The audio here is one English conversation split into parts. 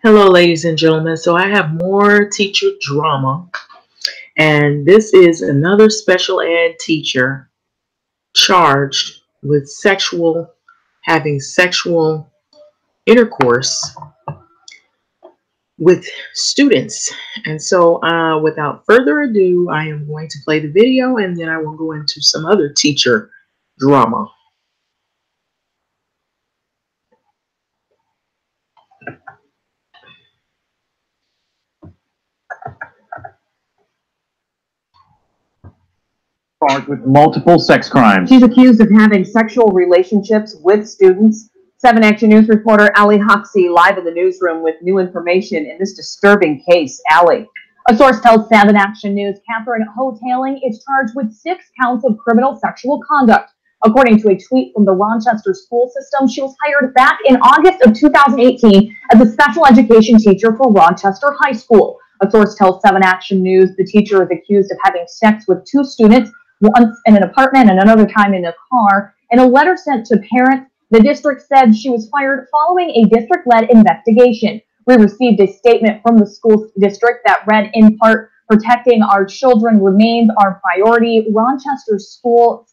Hello, ladies and gentlemen. So I have more teacher drama, and this is another special ed teacher charged with having sexual intercourse with students. And so, without further ado, I am going to play the video, and then I will go into some other teacher drama. Charged with multiple sex crimes. She's accused of having sexual relationships with students. 7 Action News reporter Ali Hoxie live in the newsroom with new information in this disturbing case. Ali. A source tells 7 Action News Catherine Hotaling is charged with 6 counts of criminal sexual conduct. According to a tweet from the Rochester school system, she was hired back in August of 2018 as a special education teacher for Rochester High School. A source tells 7 Action News the teacher is accused of having sex with 2 students, once in an apartment and another time in a car. In a letter sent to parents, the district said she was fired following a district-led investigation. We received a statement from the school district that read in part, "Protecting our children remains our priority. Rochester Schools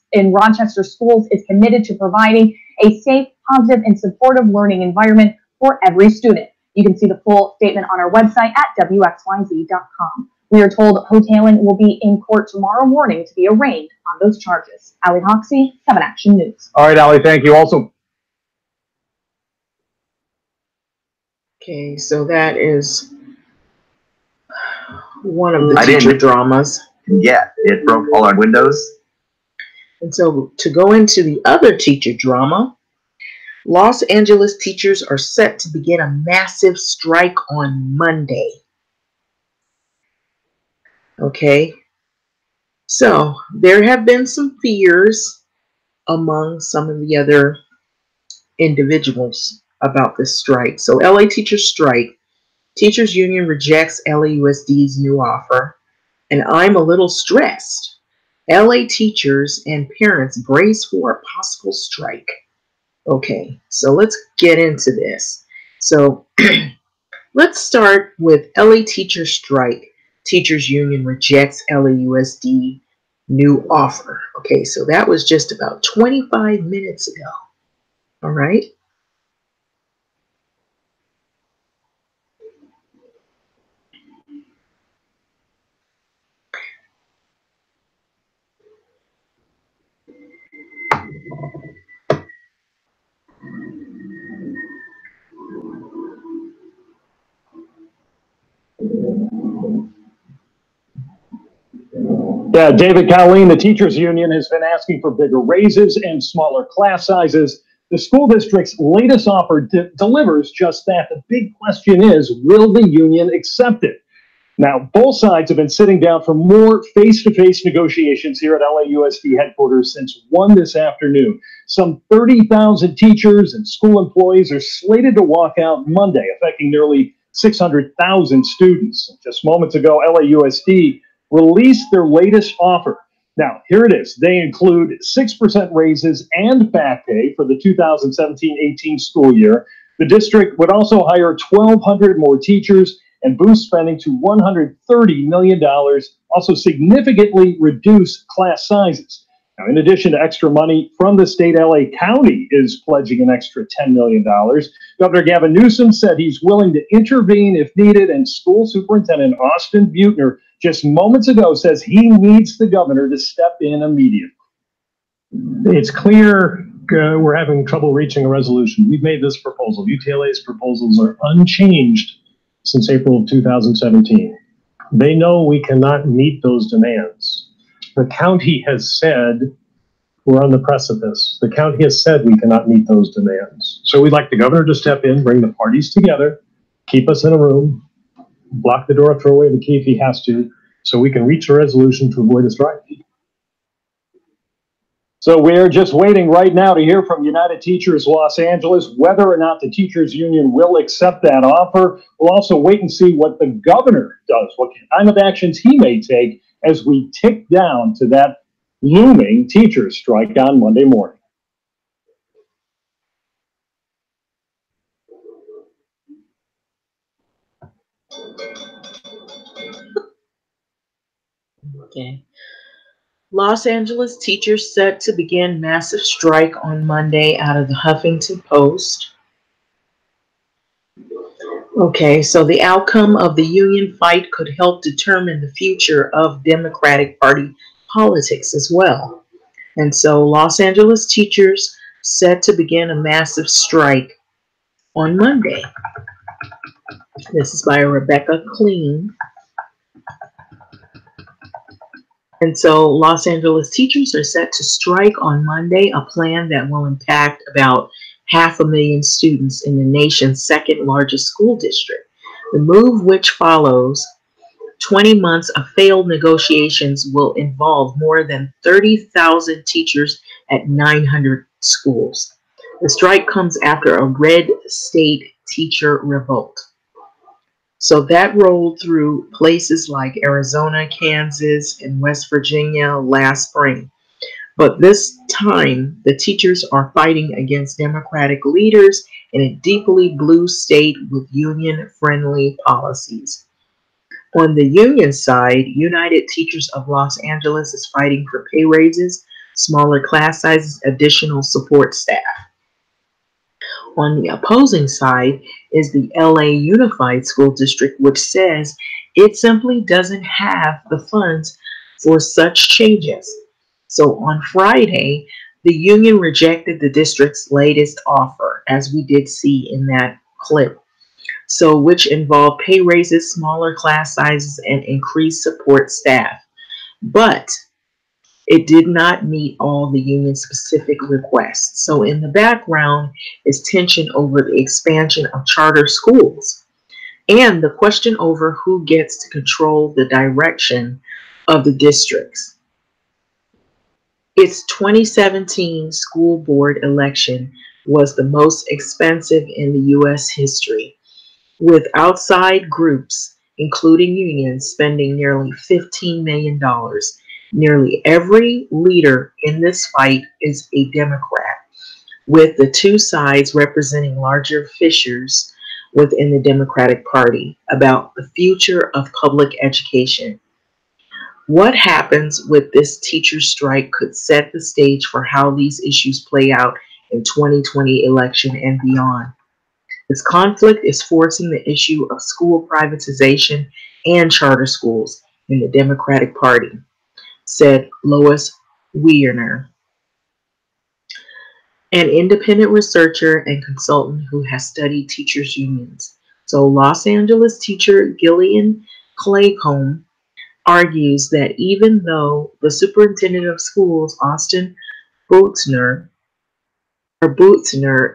is committed to providing a safe, positive, and supportive learning environment for every student." You can see the full statement on our website at wxyz.com. We are told Hotaling will be in court tomorrow morning to be arraigned on those charges. Ali Hoxie, 7 Action News. All right, Ali, thank you. Also, Okay, so that is one of the teacher dramas. Yeah, it broke all our windows. And so to go into the other teacher drama, Los Angeles teachers are set to begin a massive strike on Monday. Okay, so there have been some fears among some of the other individuals about this strike. So LA teachers strike. Teachers union rejects LAUSD's new offer. And I'm a little stressed. LA teachers and parents brace for a possible strike. Okay, so let's get into this. So let's start with LA teachers strike. Teachers union rejects LAUSD new offer. Okay, so that was just about 25 minutes ago. All right. yeah, David Colleen, the teachers union, has been asking for bigger raises and smaller class sizes. The school district's latest offer delivers just that. The big question is, will the union accept it? Now, both sides have been sitting down for more face-to-face negotiations here at LAUSD headquarters since 1 this afternoon. Some 30,000 teachers and school employees are slated to walk out Monday, affecting nearly 600,000 students. Just moments ago, LAUSD released their latest offer. Now, here it is. They include 6% raises and back pay for the 2017-18 school year. The district would also hire 1,200 more teachers and boost spending to $130 million, also significantly reduce class sizes. Now, in addition to extra money from the state, LA County is pledging an extra $10 million. Governor Gavin Newsom said he's willing to intervene if needed, and School Superintendent Austin Buettner just moments ago says he needs the governor to step in immediately. It's clear we're having trouble reaching a resolution. We've made this proposal. UTLA's proposals are unchanged since April of 2017. They know we cannot meet those demands. The county has said we're on the precipice. The county has said we cannot meet those demands. So we'd like the governor to step in, bring the parties together, keep us in a room, block the door, throw away the key if he has to, so we can reach a resolution to avoid a strike. So we're just waiting right now to hear from United Teachers Los Angeles whether or not the teachers union will accept that offer. We'll also wait and see what the governor does, what kind of actions he may take as we tick down to that looming teachers strike on Monday morning. Okay. Los Angeles teachers set to begin massive strike on Monday out of the Huffington Post. Okay, so the outcome of the union fight could help determine the future of Democratic Party politics as well. And so Los Angeles teachers set to begin a massive strike on Monday. This is by Rebecca Clean. And so Los Angeles teachers are set to strike on Monday, a plan that will impact about 500,000 students in the nation's second largest school district. The move, which follows 20 months of failed negotiations, will involve more than 30,000 teachers at 900 schools. The strike comes after a red state teacher revolt. So that rolled through places like Arizona, Kansas, and West Virginia last spring. But this time, the teachers are fighting against Democratic leaders in a deeply blue state with union-friendly policies. On the union side, United Teachers of Los Angeles is fighting for pay raises, smaller class sizes, additional support staff. On the opposing side is the LA Unified School District, which says it simply doesn't have the funds for such changes. So on Friday, the union rejected the district's latest offer, as we did see in that clip. So which involved pay raises, smaller class sizes, and increased support staff. But it did not meet all the union-specific requests. So in the background is tension over the expansion of charter schools and the question over who gets to control the direction of the districts. Its 2017 school board election was the most expensive in the U.S. history, with outside groups, including unions, spending nearly $15 million. Nearly every leader in this fight is a Democrat, with the two sides representing larger fissures within the Democratic Party about the future of public education. What happens with this teacher strike could set the stage for how these issues play out in 2020 election and beyond. This conflict is forcing the issue of school privatization and charter schools in the Democratic Party, said Lois Wiener, an independent researcher and consultant who has studied teachers' unions. So Los Angeles teacher Gillian Claycomb argues that even though the superintendent of schools, Austin Buetzner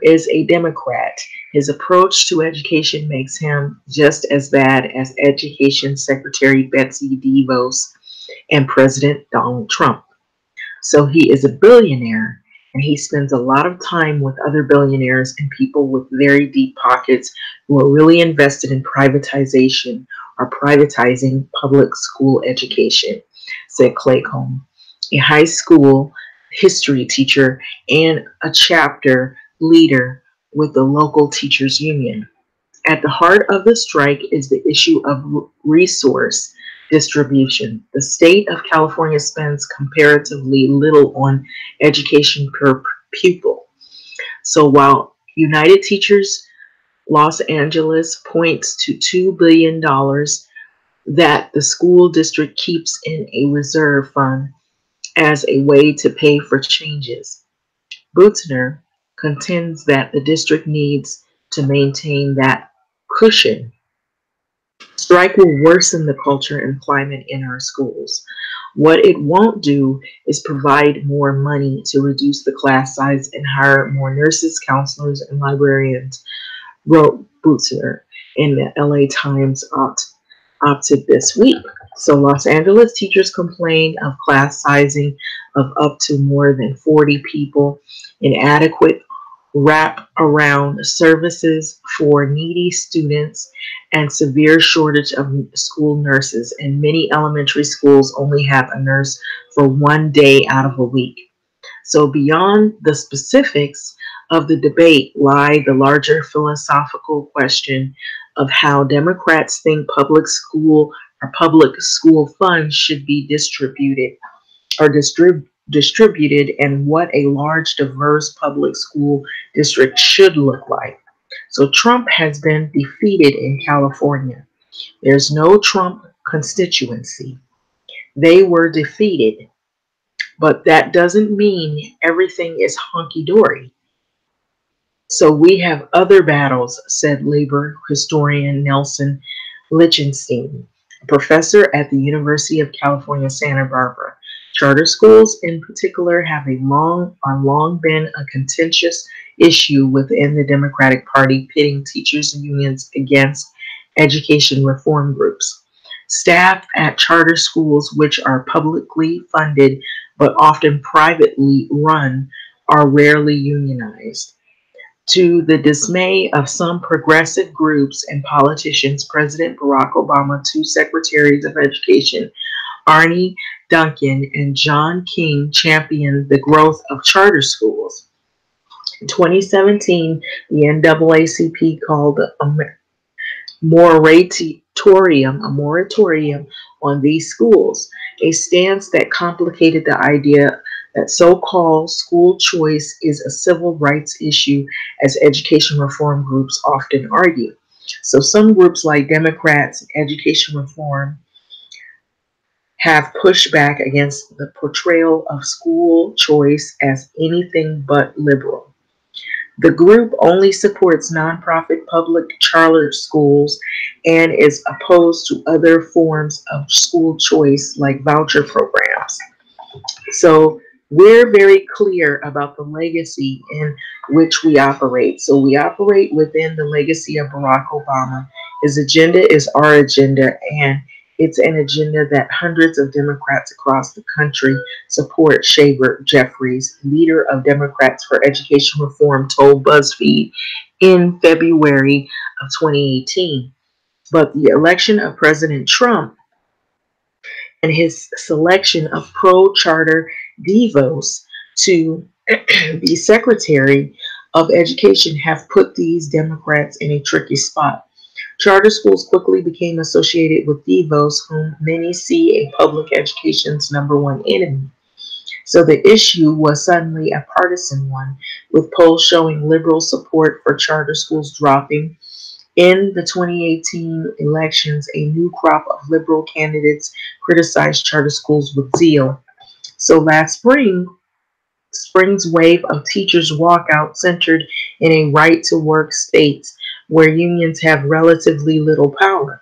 is a Democrat, his approach to education makes him just as bad as Education Secretary Betsy DeVos and President Donald Trump. So he is a billionaire, and he spends a lot of time with other billionaires and people with very deep pockets who are really invested in privatization or privatizing public school education, said Claycomb, a high school history teacher and a chapter leader with the local teachers union. At the heart of the strike is the issue of resource distribution. The state of California spends comparatively little on education per pupil. So while United Teachers Los Angeles points to $2 billion that the school district keeps in a reserve fund as a way to pay for changes, Buetzner contends that the district needs to maintain that cushion. Strike will worsen the culture and climate in our schools. What it won't do is provide more money to reduce the class size and hire more nurses, counselors, and librarians, wrote Buetzner in the LA Times op-ed this week. So Los Angeles teachers complain of class sizing of up to more than 40 people, inadequate wrap-around services for needy students, and severe shortage of school nurses. And many elementary schools only have a nurse for one day out of a week. So beyond the specifics of the debate lie the larger philosophical question of how Democrats think public school or public school funds should be distributed or distributed, and what a large, diverse public school district should look like. So Trump has been defeated in California. There's no Trump constituency. They were defeated, but that doesn't mean everything is hunky-dory. So we have other battles, said labor historian Nelson Lichtenstein, a professor at the University of California, Santa Barbara. Charter schools in particular have long been a contentious issue within the Democratic Party, pitting teachers and unions against education reform groups. Staff at charter schools, which are publicly funded but often privately run, are rarely unionized. To the dismay of some progressive groups and politicians, President Barack Obama, two secretaries of education, Arne Duncan and John King, championed the growth of charter schools. In 2017, the NAACP called a moratorium on these schools, a stance that complicated the idea that so-called school choice is a civil rights issue, as education reform groups often argue. So some groups like Democrats and education reform have pushed back against the portrayal of school choice as anything but liberal. The group only supports nonprofit public charter schools and is opposed to other forms of school choice like voucher programs. So we're very clear about the legacy in which we operate. So we operate within the legacy of Barack Obama. His agenda is our agenda, and it's an agenda that hundreds of Democrats across the country support, Shaver Jeffries, leader of Democrats for Education Reform, told BuzzFeed in February of 2018. But the election of President Trump and his selection of pro-charter divos to be Secretary of Education have put these Democrats in a tricky spot. Charter schools quickly became associated with divos, whom many see a public education's #1 enemy. So the issue was suddenly a partisan one, with polls showing liberal support for charter schools dropping. In the 2018 elections, a new crop of liberal candidates criticized charter schools with zeal. So last spring's wave of teachers' walkout centered in a right-to-work states where unions have relatively little power.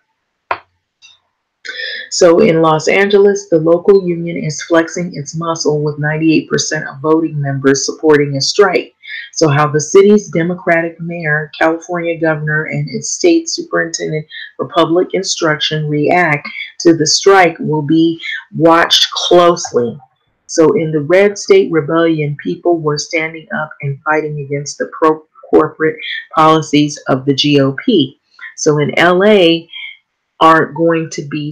So in Los Angeles, the local union is flexing its muscle with 98% of voting members supporting a strike. So how the city's Democratic mayor, California governor, and its state superintendent for public instruction react to the strike will be watched closely. So in the Red State Rebellion, people were standing up and fighting against the pro-corporate policies of the GOP. So in LA, they are going to be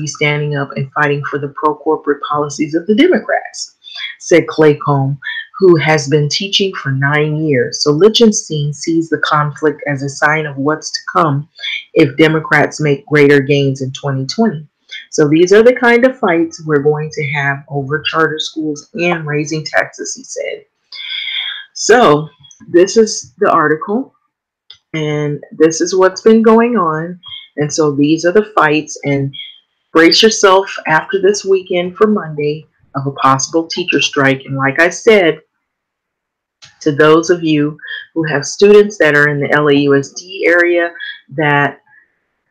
standing up and fighting for the pro-corporate policies of the Democrats, said Clay Combe, who has been teaching for 9 years. So Lichtenstein sees the conflict as a sign of what's to come if Democrats make greater gains in 2020. So these are the kind of fights we're going to have over charter schools and raising taxes, he said. So this is the article, and this is what's been going on. And so these are the fights, and brace yourself after this weekend for Monday of a possible teacher strike. And like I said, to those of you who have students that are in the LAUSD area, that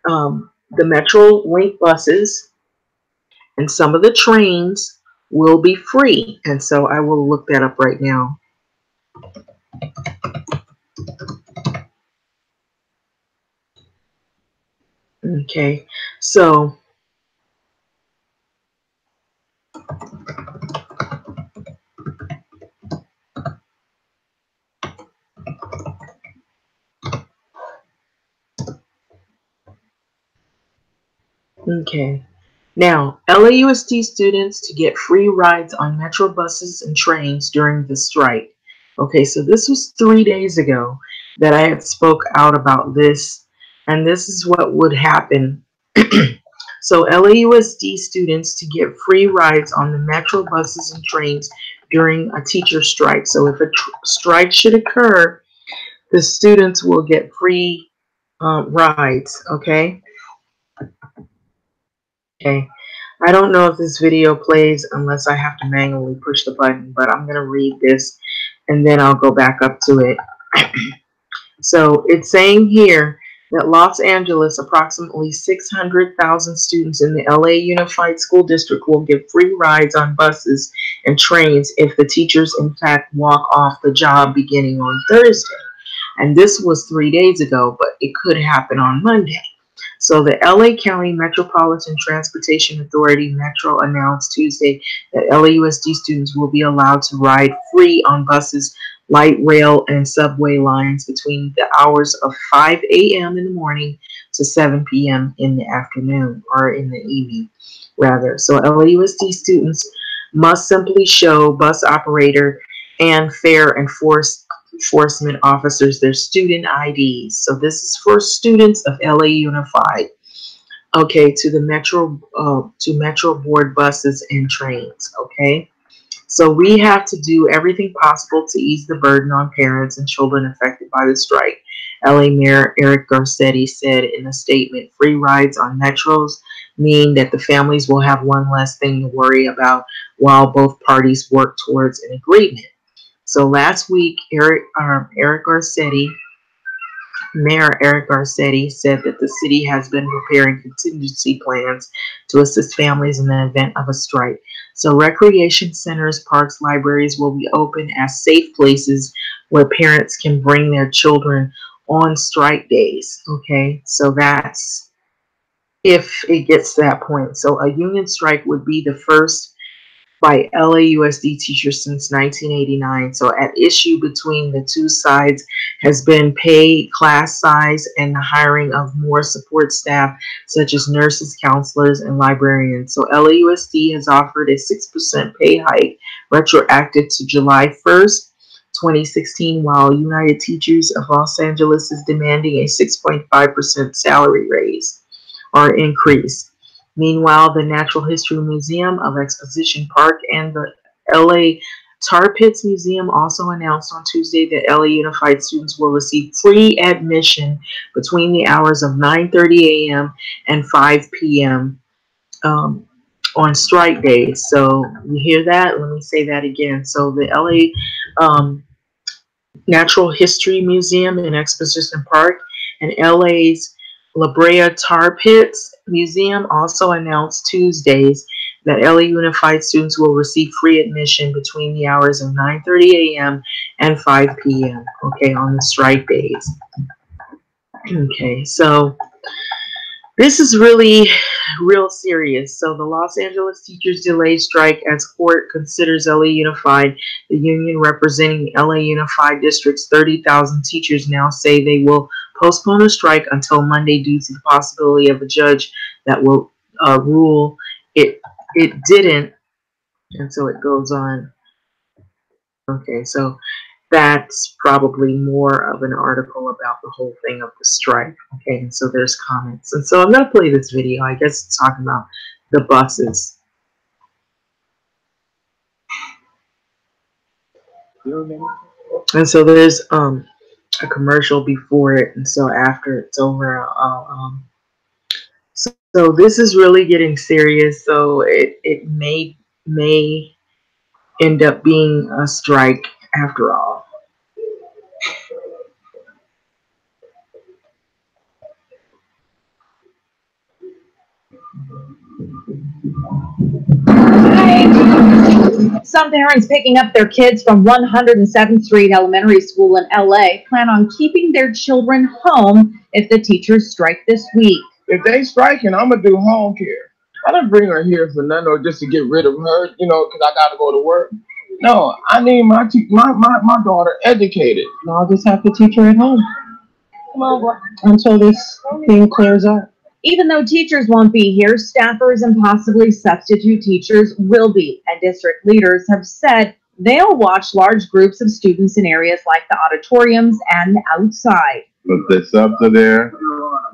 the Metro Link buses and some of the trains will be free. And so I will look that up right now. Okay, so okay. Now, LAUSD students to get free rides on Metro buses and trains during the strike. Okay, so this was 3 days ago that I had spoke out about this, and this is what would happen So LAUSD students to get free rides on the metro buses and trains during a teacher strike. So if a strike should occur, the students will get free rides. Okay. Okay. I don't know if this video plays unless I have to manually push the button, but I'm going to read this and then I'll go back up to it. So it's saying here that Los Angeles, approximately 600,000 students in the LA Unified School District will get free rides on buses and trains if the teachers in fact walk off the job beginning on Thursday. And this was 3 days ago, but it could happen on Monday. So the LA County Metropolitan Transportation Authority, Metro, announced Tuesday that LAUSD students will be allowed to ride free on buses, light rail, and subway lines between the hours of 5 a.m. in the morning to 7 p.m. in the afternoon, or in the evening, rather. So LAUSD students must simply show bus operator and fare enforcement officers their student IDs. So this is for students of LA Unified. Okay, to the Metro board buses and trains. Okay, so we have to do everything possible to ease the burden on parents and children affected by the strike. LA Mayor Eric Garcetti said in a statement, free rides on metros mean that the families will have one less thing to worry about while both parties work towards an agreement. So last week, Mayor Eric Garcetti said that the city has been preparing contingency plans to assist families in the event of a strike. So recreation centers, parks, libraries will be open as safe places where parents can bring their children on strike days. Okay, so that's if it gets to that point. So a union strike would be the first by LAUSD teachers since 1989. So at issue between the two sides has been pay, class size, and the hiring of more support staff such as nurses, counselors, and librarians. So LAUSD has offered a 6% pay hike retroactive to July 1st, 2016, while United Teachers of Los Angeles is demanding a 6.5% salary raise or increase. Meanwhile, the Natural History Museum of Exposition Park and the LA Tar Pits Museum also announced on Tuesday that LA Unified students will receive free admission between the hours of 9:30 a.m. and 5 p.m. On strike days. So you hear that? Let me say that again. So the LA Natural History Museum and Exposition Park and LA's La Brea Tar Pits Museum also announced Tuesdays that LA Unified students will receive free admission between the hours of 9:30 a.m. and 5 p.m. Okay, on the strike days. Okay, so this is really real serious. So the Los Angeles teachers delayed strike as court considers LA Unified. The union representing LA Unified District's 30,000 teachers now say they will postpone a strike until Monday due to the possibility of a judge that will rule it didn't. And so it goes on. Okay, so that's probably more of an article about the whole thing of the strike. Okay, and so there's comments. And so I'm going to play this video. I guess it's talking about the buses. And so there's a commercial before it, and so after it's over, so this is really getting serious. So it may end up being a strike after all. Some parents picking up their kids from 107th Street Elementary School in LA plan on keeping their children home if the teachers strike this week. If they striking, I'm gonna do home care. I didn't bring her here for nothing or just to get rid of her, you know, because I gotta go to work. No, I need my daughter educated. No, I'll just have to teach her at home. Well, until this thing clears up. even though teachers won't be here, staffers and possibly substitute teachers will be, and district leaders have said they'll watch large groups of students in areas like the auditoriums and outside. If the subs are there,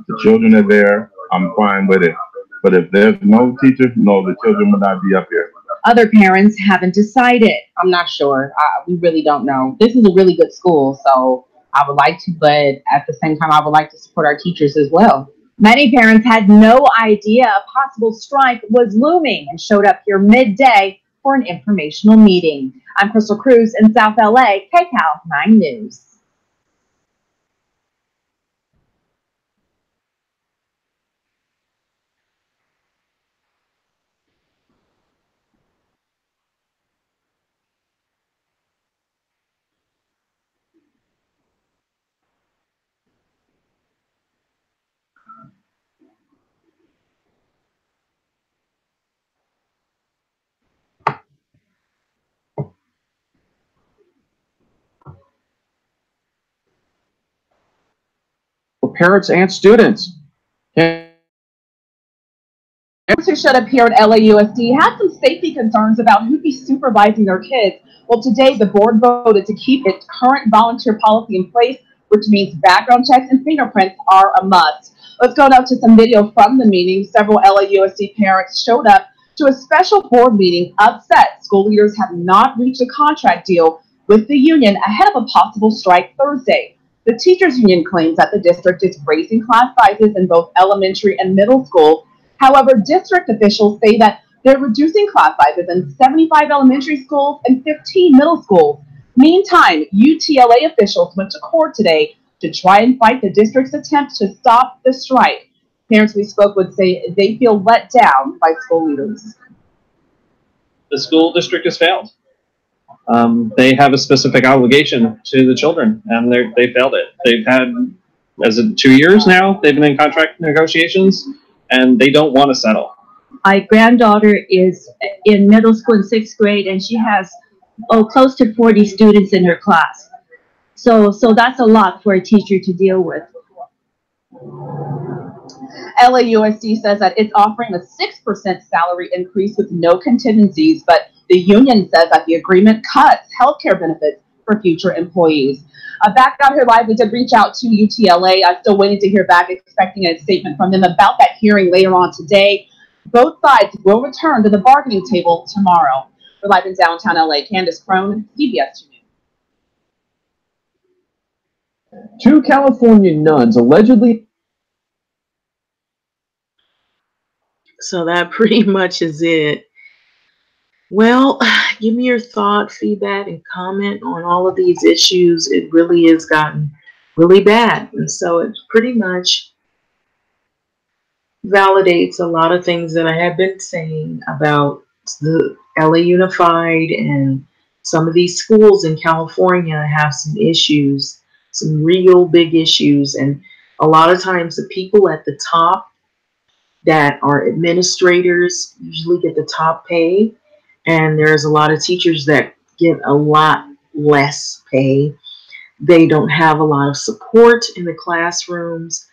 the children are there, I'm fine with it. But if there's no teacher, no, the children will not be up here. Other parents haven't decided. I'm not sure. We really don't know. This is a really good school, so I would like to, but at the same time, I would like to support our teachers as well. Many parents had no idea a possible strike was looming and showed up here midday for an informational meeting. I'm Crystal Cruz in South LA, KCAL 9 News. Parents and students. Parents who showed up here at LAUSD had some safety concerns about who'd be supervising their kids. Well, today the board voted to keep its current volunteer policy in place, which means background checks and fingerprints are a must. Let's go now to some video from the meeting. Several LAUSD parents showed up to a special board meeting upset school leaders have not reached a contract deal with the union ahead of a possible strike Thursday. The teachers union claims that the district is raising class sizes in both elementary and middle school. However, district officials say that they're reducing class sizes in 75 elementary schools and 15 middle schools. Meantime, UTLA officials went to court today to try and fight the district's attempt to stop the strike. Parents we spoke with say they feel let down by school leaders. The school district has failed. They have a specific obligation to the children, and they failed it. They've had, as of 2 years now, they've been in contract negotiations, and they don't want to settle. My granddaughter is in middle school in 6th grade, and she has close to 40 students in her class. So that's a lot for a teacher to deal with. LAUSD says that it's offering a 6% salary increase with no contingencies, but the union says that the agreement cuts healthcare benefits for future employees. Back out here live, we did reach out to UTLA. I'm still waiting to hear back, expecting a statement from them about that hearing later on today. Both sides will return to the bargaining table tomorrow. We're live in downtown LA. Candace Crone, CBS 2 News. 2 California nuns allegedly. So that pretty much is it. Well, give me your thought, feedback, and comment on all of these issues. It really has gotten really bad. And so it pretty much validates a lot of things that I have been saying about the LA Unified, and some of these schools in California have some issues, some real big issues. And a lot of times the people at the top that are administrators usually get the top pay. And there's a lot of teachers that get a lot less pay. They don't have a lot of support in the classrooms.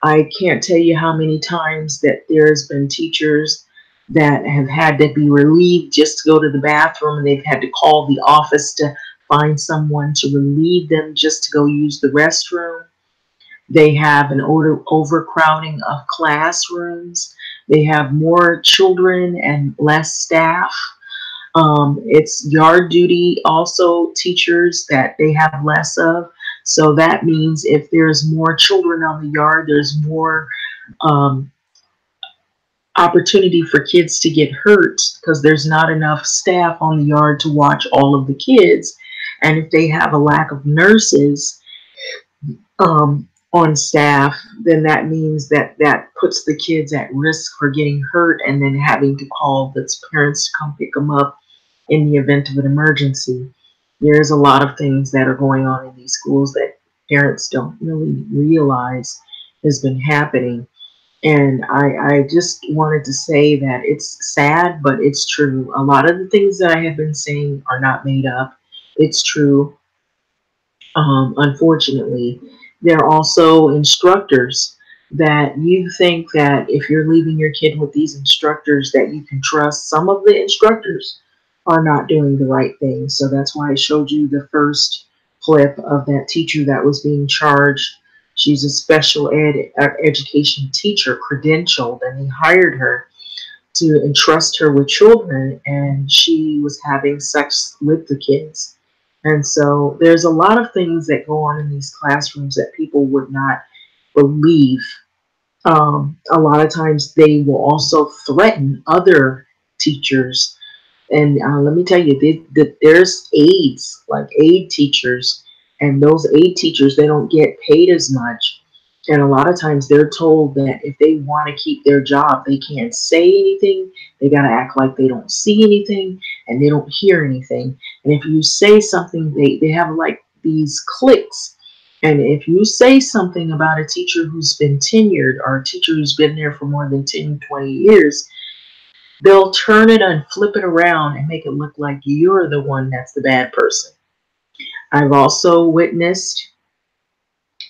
I can't tell you how many times that there's been teachers that have had to be relieved just to go to the bathroom, and they've had to call the office to find someone to relieve them just to go use the restroom. They have an overcrowding of classrooms. They have more children and less staff. It's yard duty also teachers that they have less of. So that means if there's more children on the yard, there's more opportunity for kids to get hurt because there's not enough staff on the yard to watch all of the kids. And if they have a lack of nurses on staff, then that means that puts the kids at risk for getting hurt and then having to call the parents to come pick them up in the event of an emergency. There's a lot of things that are going on in these schools that parents don't really realize has been happening. And I just wanted to say that it's sad, but it's true. A lot of the things that I have been saying are not made up. It's true. Unfortunately, there are also instructors that you think that if you're leaving your kid with these instructors that you can trust. Some of the instructors are not doing the right thing. So that's why I showed you the first clip of that teacher that was being charged. She's a special ed education teacher, credentialed, and he hired her to entrust her with children, and she was having sex with the kids. And so there's a lot of things that go on in these classrooms that people would not believe. A lot of times they will also threaten other teachers. And let me tell you, there's aides, like aide teachers, and those aide teachers, they don't get paid as much. And a lot of times they're told that if they want to keep their job, they can't say anything. They got to act like they don't see anything and they don't hear anything. And if you say something, they have like these cliques. And if you say something about a teacher who's been tenured or a teacher who's been there for more than 10, 20 years, they'll turn it and flip it around and make it look like you're the one that's the bad person. I've also witnessed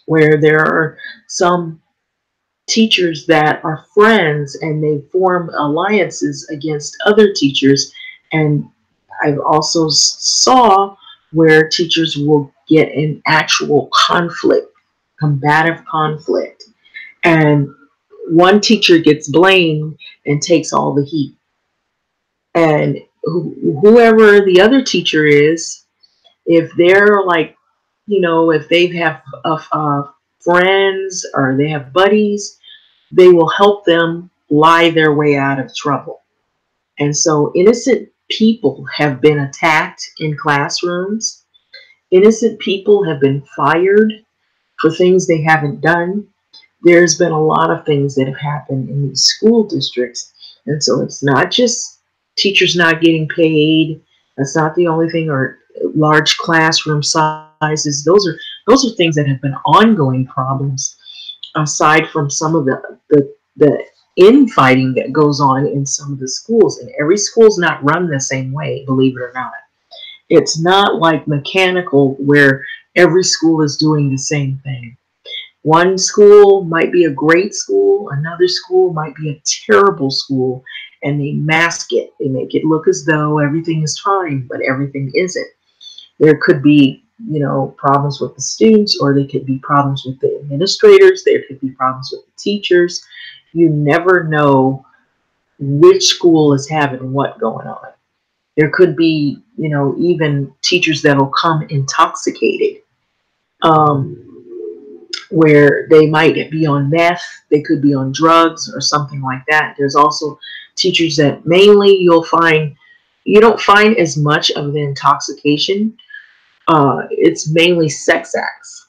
where there are some teachers that are friends and they form alliances against other teachers. And I've also saw where teachers will get in actual conflict, combative conflict. And one teacher gets blamed and takes all the heat. And whoever the other teacher is, if they're like, you know, if they have friends or they have buddies, they will help them lie their way out of trouble. And so innocent people have been attacked in classrooms. Innocent people have been fired for things they haven't done. There's been a lot of things that have happened in these school districts. And so it's not just teachers not getting paid. That's not the only thing, or large classroom sizes. Those are things that have been ongoing problems, aside from some of the infighting that goes on in some of the schools. And every school's not run the same way, believe it or not. It's not like mechanical where every school is doing the same thing. One school might be a great school, another school might be a terrible school, and they mask it. They make it look as though everything is fine, but everything isn't. There could be, you know, problems with the students, or there could be problems with the administrators. There could be problems with the teachers. You never know which school is having what going on. There could be, you know, even teachers that will come intoxicated, where they might be on meth, they could be on drugs or something like that. There's also teachers that mainly you don't find as much of the intoxication. It's mainly sex acts.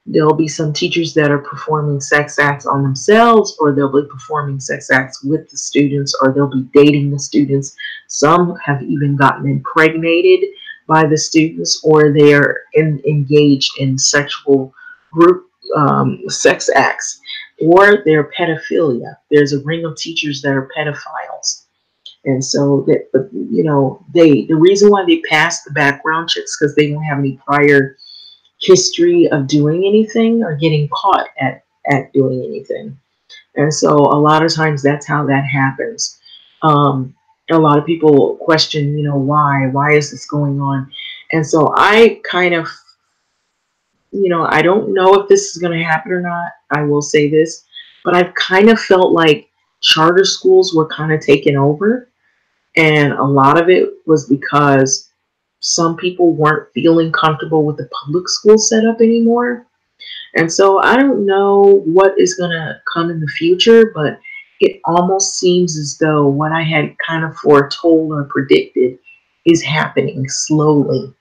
There'll be some teachers that are performing sex acts on themselves, or they'll be performing sex acts with the students, or they'll be dating the students. Some have even gotten impregnated by the students, or they are engaged in sexual group sex acts, or they're pedophilia. There's a ring of teachers that are pedophiles. And so that, you know, the reason why they pass the background checks because they don't have any prior history of doing anything or getting caught at doing anything. And so a lot of times that's how that happens. A lot of people question, you know, why is this going on? And so I kind of, you know, I don't know if this is going to happen or not. I will say this, but I've kind of felt like charter schools were kind of taken over. And a lot of it was because some people weren't feeling comfortable with the public school setup anymore. And so I don't know what is going to come in the future, but it almost seems as though what I had kind of foretold or predicted is happening slowly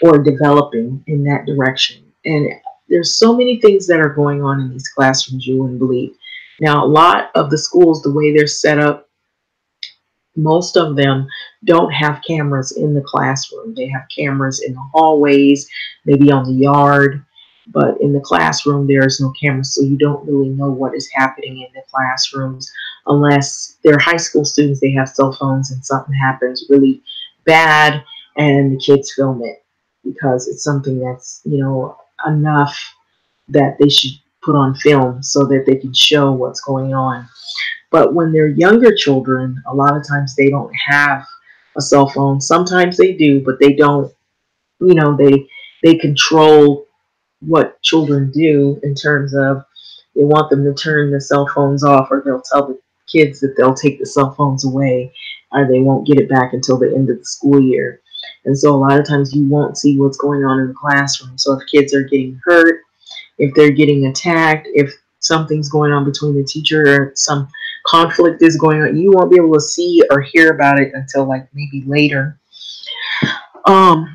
or developing in that direction. And there's so many things that are going on in these classrooms you wouldn't believe. Now, a lot of the schools, the way they're set up, most of them don't have cameras in the classroom. They have cameras in the hallways, maybe on the yard, but in the classroom, there's no cameras, so you don't really know what is happening in the classrooms unless they're high school students. They have cell phones and something happens really bad and the kids film it because it's something that's, you know, enough that they should put on film so that they can show what's going on. But when they're younger children, a lot of times they don't have a cell phone. Sometimes they do, but they don't, you know, they control what children do in terms of they want them to turn the cell phones off, or they'll tell the kids that they'll take the cell phones away, or they won't get it back until the end of the school year. And so a lot of times you won't see what's going on in the classroom. So if kids are getting hurt, if they're getting attacked, if something's going on between the teacher or some conflict is going on, you won't be able to see or hear about it until like maybe later.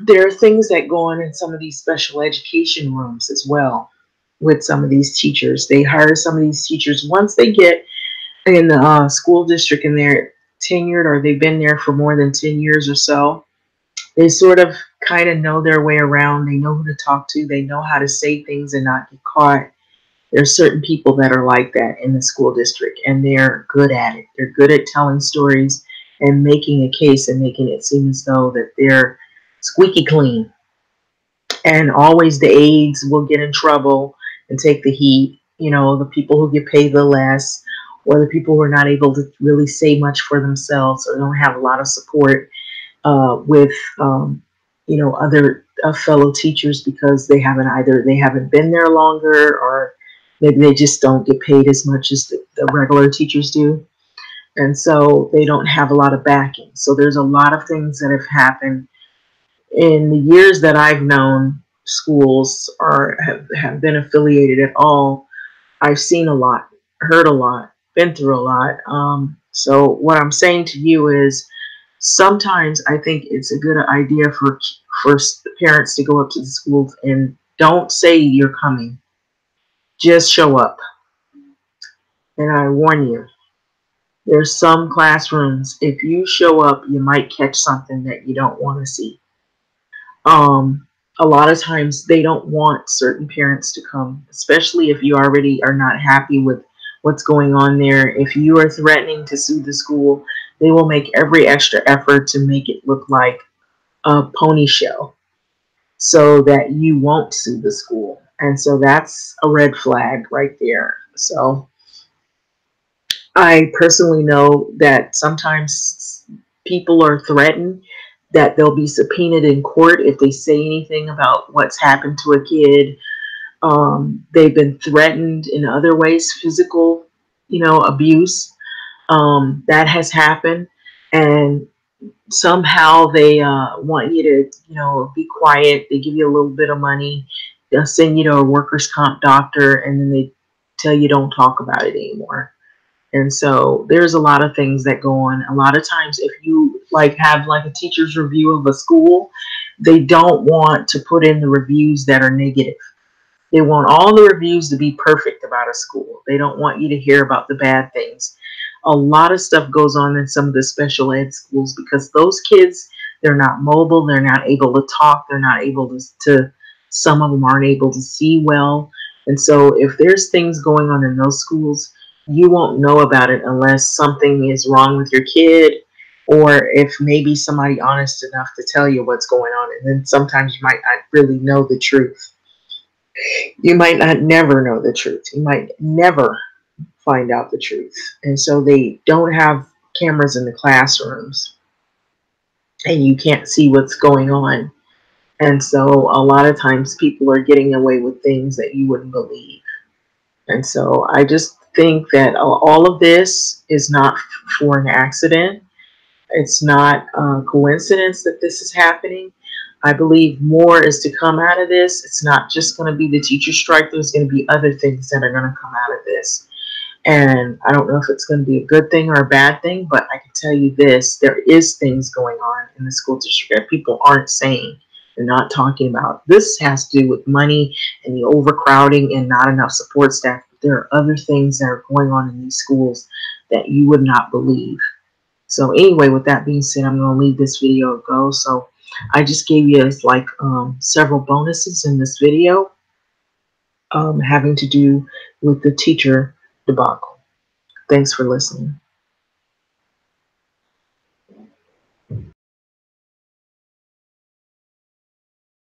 There are things that go on in some of these special education rooms as well with some of these teachers. They hire some of these teachers once they get in the school district and they're tenured, or they've been there for more than 10 years or so. They sort of kind of know their way around. They know who to talk to. They know how to say things and not get caught. There's certain people that are like that in the school district, and they're good at it. They're good at telling stories and making a case and making it seem as though that they're squeaky clean. And always the aides will get in trouble and take the heat. You know, the people who get paid the less, or the people who are not able to really say much for themselves, or don't have a lot of support with you know, other fellow teachers, because they haven't been there longer, or maybe they just don't get paid as much as the regular teachers do, and so they don't have a lot of backing. So there's a lot of things that have happened in the years that I've known schools or have been affiliated at all. I've seen a lot, heard a lot, been through a lot. So what I'm saying to you is, sometimes I think it's a good idea for parents to go up to the schools and don't say you're coming. Just show up. And I warn you, there's some classrooms, if you show up, you might catch something that you don't want to see. A lot of times they don't want certain parents to come, especially if you already are not happy with what's going on there. If you are threatening to sue the school, they will make every extra effort to make it look like a pony show so that you won't sue the school. And so that's a red flag right there. So I personally know that sometimes people are threatened that they'll be subpoenaed in court if they say anything about what's happened to a kid. They've been threatened in other ways, physical, you know, abuse. That has happened, and somehow they want you to, you know, be quiet. They give you a little bit of money. They'll send you to a workers' comp doctor, and then they tell you don't talk about it anymore. And so there's a lot of things that go on. A lot of times if you have a teacher's review of a school, they don't want to put in the reviews that are negative. They want all the reviews to be perfect about a school. They don't want you to hear about the bad things. A lot of stuff goes on in some of the special ed schools because those kids, they're not mobile. They're not able to talk. They're not able to some of them aren't able to see well. And so if there's things going on in those schools, you won't know about it unless something is wrong with your kid, or if maybe somebody honest enough to tell you what's going on. And then sometimes you might not really know the truth. You might not never know the truth. You might never find out the truth. And so they don't have cameras in the classrooms, and you can't see what's going on. And so a lot of times people are getting away with things that you wouldn't believe. And so I just think that all of this is not for an accident. It's not a coincidence that this is happening. I believe more is to come out of this. It's not just going to be the teacher strike. There's going to be other things that are going to come out of this. And I don't know if it's going to be a good thing or a bad thing, but I can tell you this, there is things going on in the school district that people aren't saying. They're not talking about. This has to do with money and the overcrowding and not enough support staff. There are other things that are going on in these schools that you would not believe. So anyway, with that being said, I'm going to leave this video go. So I just gave you several bonuses in this video having to do with the teacher debacle. Thanks for listening.